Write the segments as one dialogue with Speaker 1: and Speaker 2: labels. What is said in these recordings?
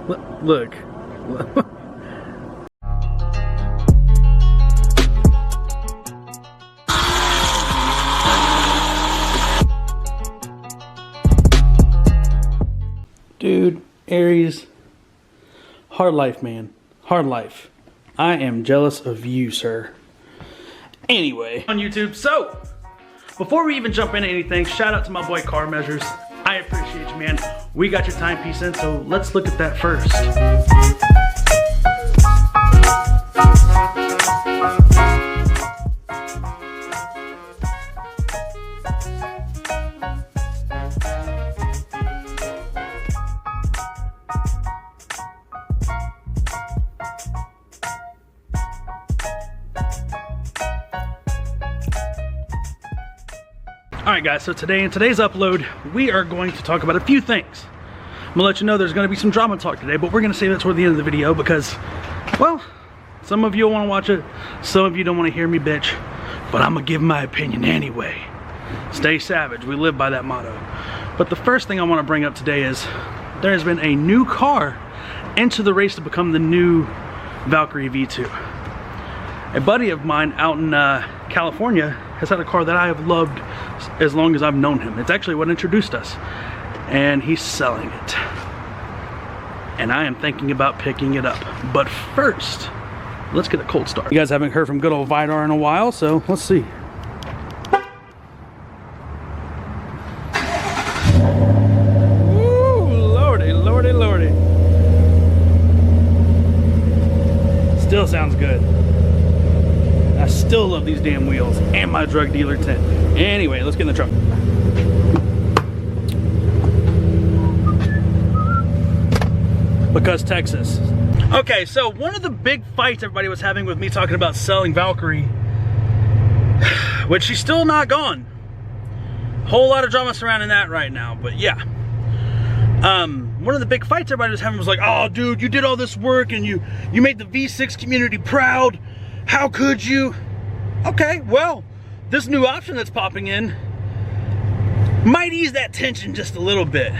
Speaker 1: Look. Dude, Aries, hard life, man. Hard life. I am jealous of you, sir. Anyway, on YouTube, so before we even jump into anything, shout out to my boy Car Measures. I appreciate you, man. We got your timepiece in, so let's look at that first. Alright guys, so in today's upload, we are going to talk about a few things. I'm gonna let you know there's gonna be some drama talk today, but we're gonna save that toward the end of the video because, well, some of you wanna watch it, some of you don't wanna hear me bitch, but I'm gonna give my opinion anyway. Stay savage, we live by that motto. But the first thing I wanna bring up today is, there has been a new car into the race to become the new Valkyrie V2. A buddy of mine out in California has had a car that I have loved as long as I've known him. It's actually what introduced us. And he's selling it. And I am thinking about picking it up. But first, let's get a cold start. You guys haven't heard from good old Vidar in a while, so let's see. Ooh, lordy, lordy, lordy. Still sounds good. I still love these damn wheels and my drug dealer tent. Anyway, let's get in the truck. Because Texas. Okay, so one of the big fights everybody was having with me talking about selling Valkyrie, which she's still not gone. Whole lot of drama surrounding that right now, but yeah. One of the big fights everybody was having was like, oh dude, you did all this work and you made the V6 community proud. How could you? Okay, well, this new option that's popping in might ease that tension just a little bit.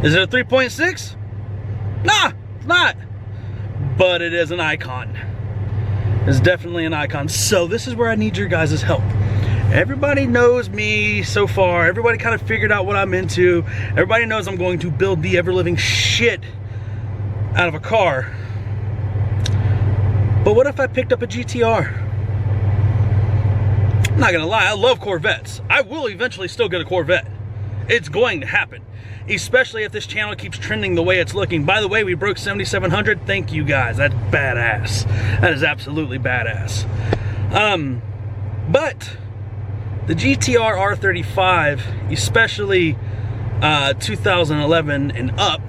Speaker 1: Is it a 3.6? Nah, it's not. But it is an icon. It's definitely an icon. So this is where I need your guys' help. Everybody knows me so far. Everybody kind of figured out what I'm into. Everybody knows I'm going to build the ever-living shit out of a car. But what if I picked up a GTR? I'm not gonna lie, I love Corvettes. I will eventually still get a Corvette. It's going to happen. Especially if this channel keeps trending the way it's looking. By the way, we broke 7,700. Thank you guys, that's badass. That is absolutely badass. But the GTR R35, especially 2011 and up,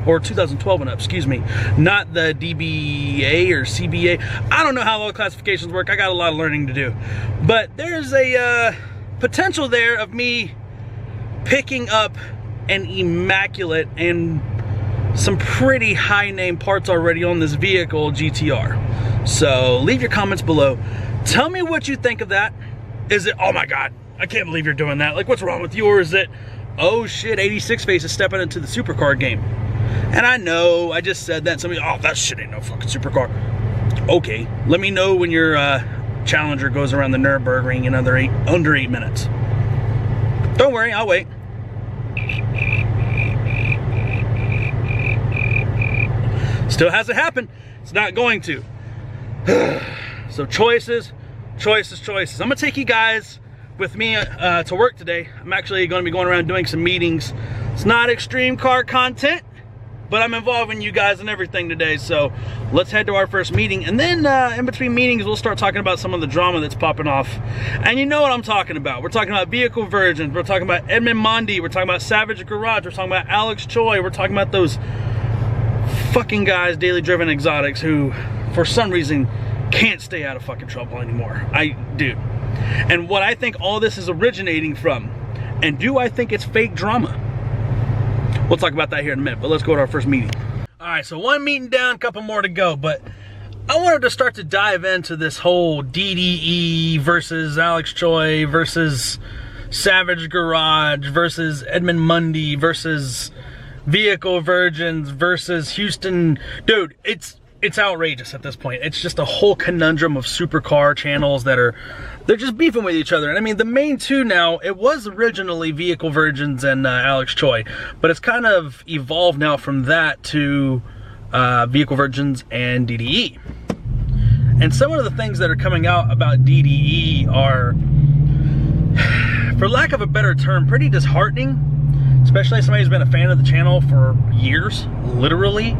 Speaker 1: or 2012 and up, excuse me, not the DBA or CBA. I don't know how all the classifications work. I got a lot of learning to do. But there's a potential there of me picking up an immaculate and some pretty high name parts already on this vehicle, GTR. So leave your comments below. Tell me what you think of that. Is it, oh my God, I can't believe you're doing that. Like, what's wrong with you? Or is it, oh shit, 86 face is stepping into the supercar game. And I know, I just said that. Somebody, oh, that shit ain't no fucking supercar. Okay, let me know when your Challenger goes around the Nürburgring in under 8 minutes. Don't worry, I'll wait. Still hasn't happened. It's not going to. So choices, choices, choices. I'm gonna take you guys with me to work today. I'm actually gonna be going around doing some meetings. It's not extreme car content, but I'm involving you guys in everything today. So let's head to our first meeting. And then in between meetings, we'll start talking about some of the drama that's popping off. And you know what I'm talking about. We're talking about Vehicle Virgins. We're talking about Edmund Mondi. We're talking about Savage Garage. We're talking about Alex Choi. We're talking about those fucking guys, daily driven exotics, who for some reason can't stay out of fucking trouble anymore. I do. And what I think all this is originating from, and do I think it's fake drama? We'll talk about that here in a minute, but let's go to our first meeting. All right, so one meeting down, a couple more to go, but I wanted to start to dive into this whole DDE versus Alex Choi versus Savage Garage versus Edmund Mondi versus Vehicle Virgins versus Houston. Dude, it's outrageous at this point. It's just a whole conundrum of supercar channels they're just beefing with each other. And I mean, the main two now, it was originally Vehicle Virgins and Alex Choi, but it's kind of evolved now from that to Vehicle Virgins and DDE. And some of the things that are coming out about DDE are, for lack of a better term, pretty disheartening, especially as somebody who's been a fan of the channel for years, literally.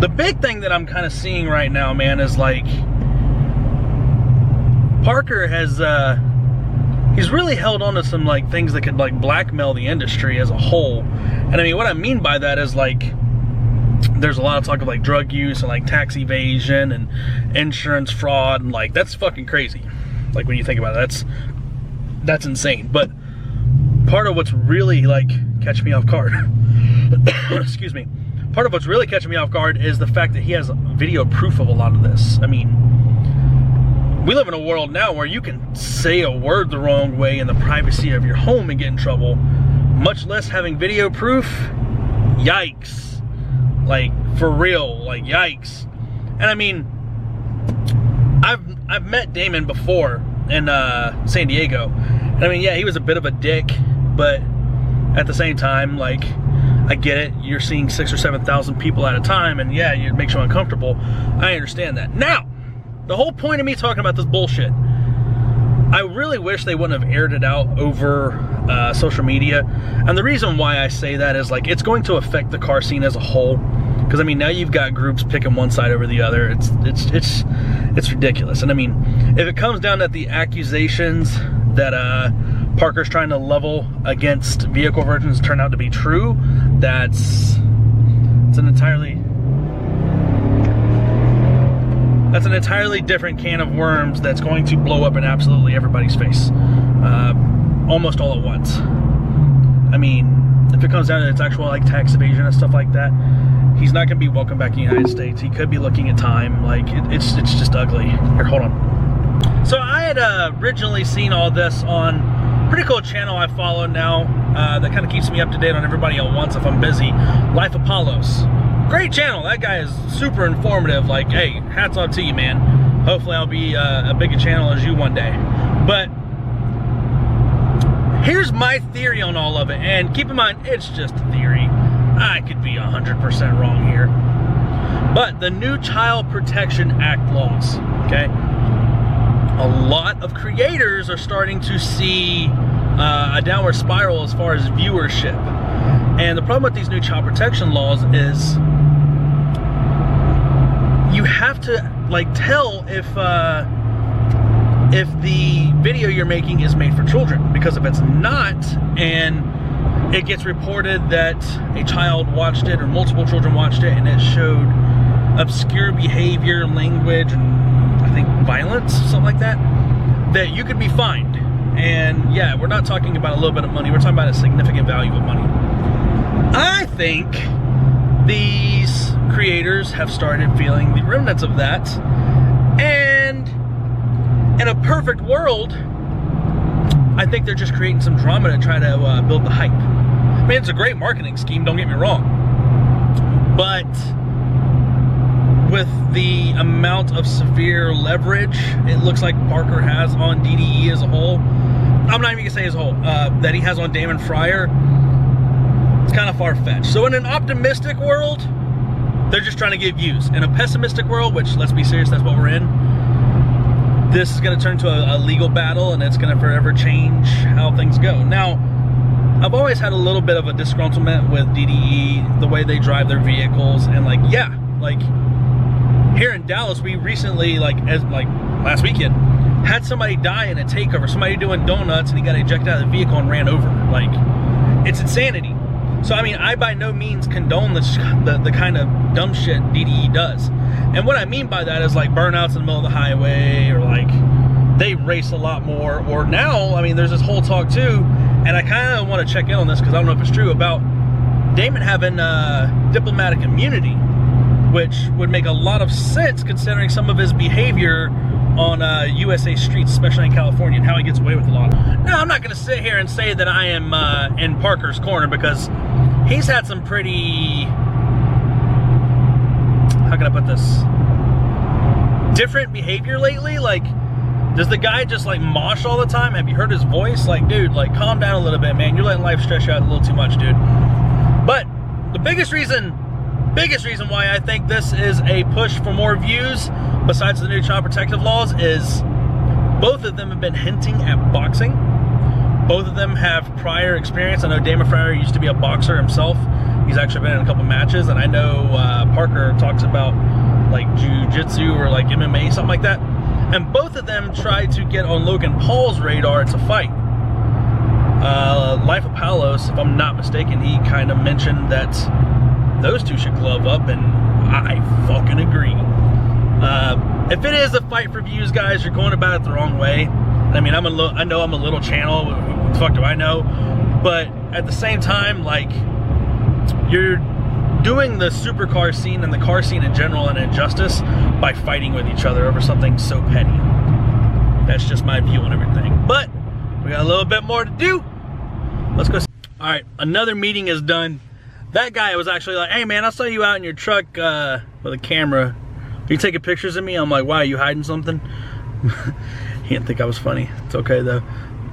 Speaker 1: The big thing that I'm kind of seeing right now, man, is like Parker has he's really held on to some like things that could like blackmail the industry as a whole. And I mean, what I mean by that is like there's a lot of talk of like drug use and like tax evasion and insurance fraud, and like that's fucking crazy. Like when you think about it, that's insane. But part of what's really like catching me off guard excuse me, part of what's really catching me off guard is the fact that he has video proof of a lot of this. I mean, we live in a world now where you can say a word the wrong way in the privacy of your home and get in trouble, much less having video proof. Yikes. Like, for real, like, yikes. And I mean, I've met Damon before in San Diego. And I mean, yeah, he was a bit of a dick, but at the same time, like, I get it. You're seeing 6,000 or 7,000 people at a time, and yeah, it makes you uncomfortable. I understand that. Now, the whole point of me talking about this bullshit, I really wish they wouldn't have aired it out over social media. And the reason why I say that is like, it's going to affect the car scene as a whole. Because I mean, now you've got groups picking one side over the other. It's ridiculous. And I mean, if it comes down to the accusations that Parker's trying to level against Vehicle Virgins turn out to be true, it's an entirely different can of worms that's going to blow up in absolutely everybody's face, almost all at once. I mean, if it comes down to its actual like tax evasion and stuff like that, he's not going to be welcome back in the United States. He could be looking at time. Like, it's just ugly. Here, hold on. So I had originally seen all this on a pretty cool channel I follow now that kind of keeps me up to date on everybody at once if I'm busy. Life Apollos. Great channel. That guy is super informative. Like, hey, hats off to you, man. Hopefully I'll be a big a channel as you one day. But here's my theory on all of it. And keep in mind, it's just a theory. I could be 100% wrong here. But the new Child Protection Act laws, okay? A lot of creators are starting to see a downward spiral as far as viewership. And the problem with these new child protection laws is you have to like tell if the video you're making is made for children, because if it's not and it gets reported that a child watched it or multiple children watched it and it showed obscure behavior, language, and I think violence, something like that, that you could be fined. And yeah, we're not talking about a little bit of money, we're talking about a significant value of money. I think these creators have started feeling the remnants of that, and in a perfect world, I think they're just creating some drama to try to build the hype. I mean, it's a great marketing scheme, don't get me wrong, but with the amount of severe leverage it looks like Parker has on DDE as a whole, I'm not even gonna say as a whole, that he has on Damon Fryer, it's kind of far-fetched. So in an optimistic world, they're just trying to get views. In a pessimistic world, which, let's be serious, that's what we're in, this is going to turn into a legal battle, and it's going to forever change how things go. Now, I've always had a little bit of a disgruntlement with DDE, the way they drive their vehicles, and like, yeah, like here in Dallas, we recently, like last weekend, had somebody die in a takeover, somebody doing donuts, and he got ejected out of the vehicle and ran over. Like, it's insanity. So, I mean, I by no means condone the kind of dumb shit DDE does. And what I mean by that is like burnouts in the middle of the highway, or like they race a lot more. Or now, I mean, there's this whole talk too, and I kind of want to check in on this because I don't know if it's true, about Damon having diplomatic immunity, which would make a lot of sense considering some of his behavior on USA streets, especially in California, and how he gets away with a lot. Now, I'm not going to sit here and say that I am in Parker's corner, because he's had some pretty, how can I put this, different behavior lately. Like, does the guy just like mosh all the time? Have you heard his voice? Like, dude, like calm down a little bit, man. You're letting life stress you out a little too much, dude. But the biggest reason why I think this is a push for more views, besides the new child protective laws, is both of them have been hinting at boxing. Both of them have prior experience. I know Damon Fryer used to be a boxer himself. He's actually been in a couple matches, and I know Parker talks about like jiu-jitsu or like MMA, something like that. And both of them tried to get on Logan Paul's radar to fight. Life of Palos, if I'm not mistaken, he kind of mentioned that those two should glove up, and I fucking agree. If it is a fight for views, guys, you're going about it the wrong way. I mean, I know I'm a little channel. What the fuck do I know? But at the same time, like, you're doing the supercar scene and the car scene in general an injustice by fighting with each other over something so petty. That's just my view on everything. But we got a little bit more to do. Let's go. All right, another meeting is done. That guy was actually like, hey man, I saw you out in your truck with a camera. Are you taking pictures of me? I'm like, why, are you hiding something? He didn't think I was funny. It's okay though.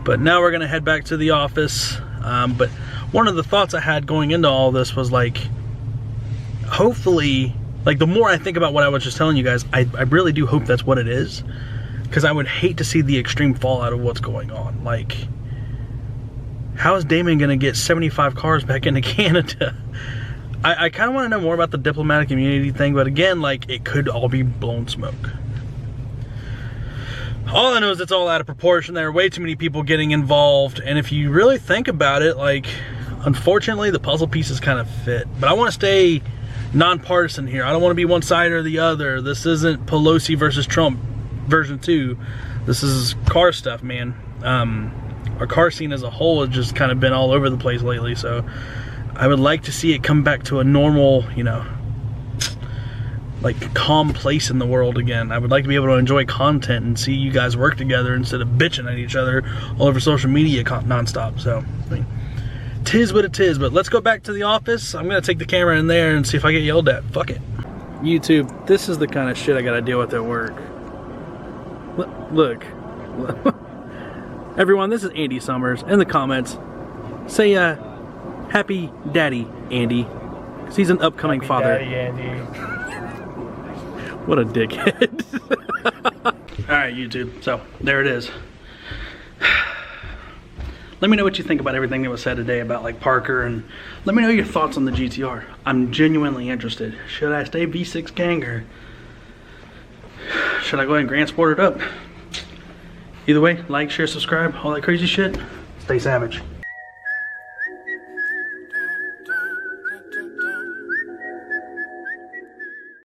Speaker 1: But now we're gonna head back to the office. But one of the thoughts I had going into all this was like, hopefully, like the more I think about what I was just telling you guys, I really do hope that's what it is. Because I would hate to see the extreme fallout of what's going on. Like, how is Damon gonna get 75 cars back into Canada? I kind of want to know more about the diplomatic immunity thing, but again, like, it could all be blown smoke. All I know is it's all out of proportion. There are way too many people getting involved, and if you really think about it, like, unfortunately, the puzzle pieces kind of fit. But I want to stay nonpartisan here. I don't want to be one side or the other. This isn't Pelosi versus Trump version 2. This is car stuff, man. Our car scene as a whole has just kind of been all over the place lately, so I would like to see it come back to a normal, you know, like calm place in the world again. I would like to be able to enjoy content and see you guys work together instead of bitching at each other all over social media nonstop. So, I mean, tis what it is. But let's go back to the office. I'm gonna take the camera in there and see if I get yelled at. Fuck it. YouTube, this is the kind of shit I gotta deal with at work. Look. Everyone, this is Andy Summers. In the comments, say happy daddy, Andy, because he's an upcoming happy father. Daddy, Andy. What a dickhead. Alright, YouTube, so there it is. Let me know what you think about everything that was said today about like Parker, and let me know your thoughts on the GTR. I'm genuinely interested. Should I stay V6 gang, or should I go ahead and Grand Sport it up? Either way, like, share, subscribe, all that crazy shit. Stay savage.